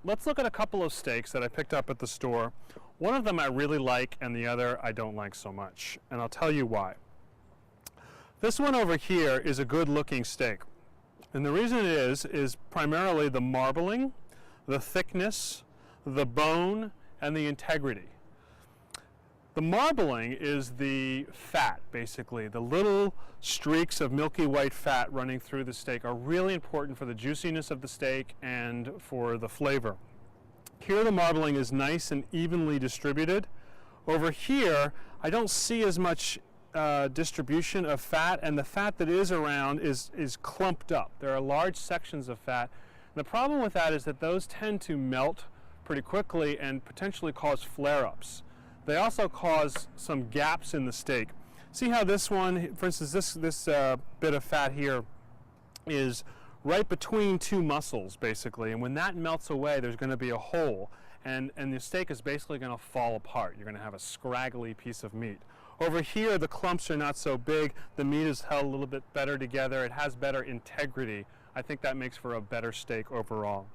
let's look at a couple of steaks that I picked up at the store. One of them I really like and the other I don't like so much, and I'll tell you why. This one over here is a good looking steak, and the reason it is primarily the marbling, the thickness, the bone, and the integrity. The marbling is the fat, basically. The little streaks of milky white fat running through the steak are really important for the juiciness of the steak and for the flavor. Here the marbling is nice and evenly distributed. Over here, I don't see as much distribution of fat, and the fat that is around is clumped up. There are large sections of fat. And the problem with that is that those tend to melt pretty quickly and potentially cause flare-ups. They also cause some gaps in the steak. See how this one, for instance, this bit of fat here is right between two muscles, basically, and when that melts away, there's going to be a hole, and the steak is basically going to fall apart. You're going to have a scraggly piece of meat. Over here, the clumps are not so big. The meat is held a little bit better together. It has better integrity. I think that makes for a better steak overall.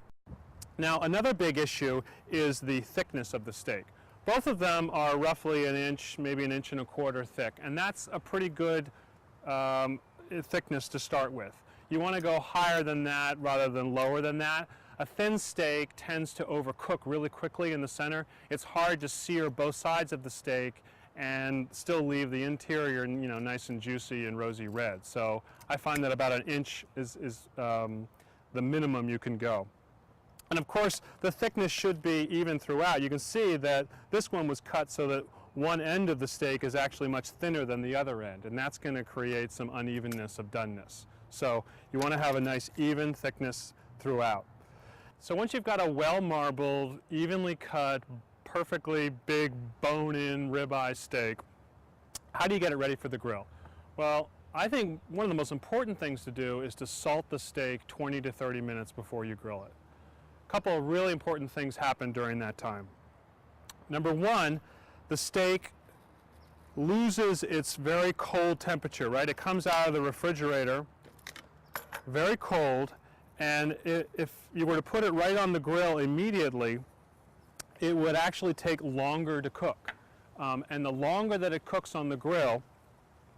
Now, another big issue is the thickness of the steak. Both of them are roughly an inch, maybe 1.25 inches thick, and that's a pretty good thickness to start with. You want to go higher than that rather than lower than that. A thin steak tends to overcook really quickly in the center. It's hard to sear both sides of the steak and still leave the interior, nice and juicy and rosy red. So I find that about 1 inch is the minimum you can go. And of course, the thickness should be even throughout. You can see that this one was cut so that one end of the steak is actually much thinner than the other end, and that's going to create some unevenness of doneness. So you want to have a nice even thickness throughout. So once you've got a well-marbled, evenly cut, perfectly big bone-in ribeye steak, how do you get it ready for the grill? Well, I think one of the most important things to do is to salt the steak 20 to 30 minutes before you grill it. A couple of really important things happen during that time. Number one, the steak loses its very cold temperature, right? It comes out of the refrigerator very cold, and if you were to put it right on the grill immediately, it would actually take longer to cook. And the longer that it cooks on the grill,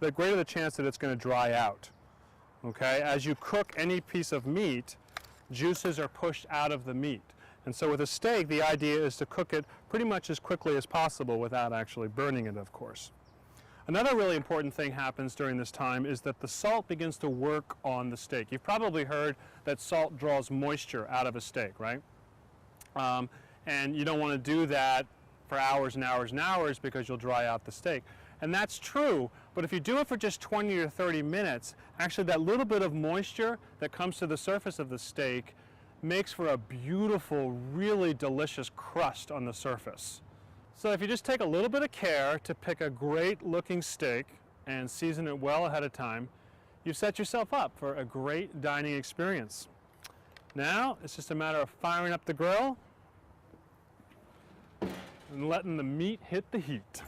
the greater the chance that it's going to dry out. Okay? As you cook any piece of meat, juices are pushed out of the meat. And so with a steak, the idea is to cook it pretty much as quickly as possible without actually burning it, of course. Another really important thing happens during this time is that the salt begins to work on the steak. You've probably heard that salt draws moisture out of a steak, right? And you don't want to do that for hours and hours and hours because you'll dry out the steak. And that's true, but if you do it for just 20 or 30 minutes, actually that little bit of moisture that comes to the surface of the steak makes for a beautiful, really delicious crust on the surface. So if you just take a little bit of care to pick a great looking steak and season it well ahead of time, you've set yourself up for a great dining experience. Now it's just a matter of firing up the grill and letting the meat hit the heat.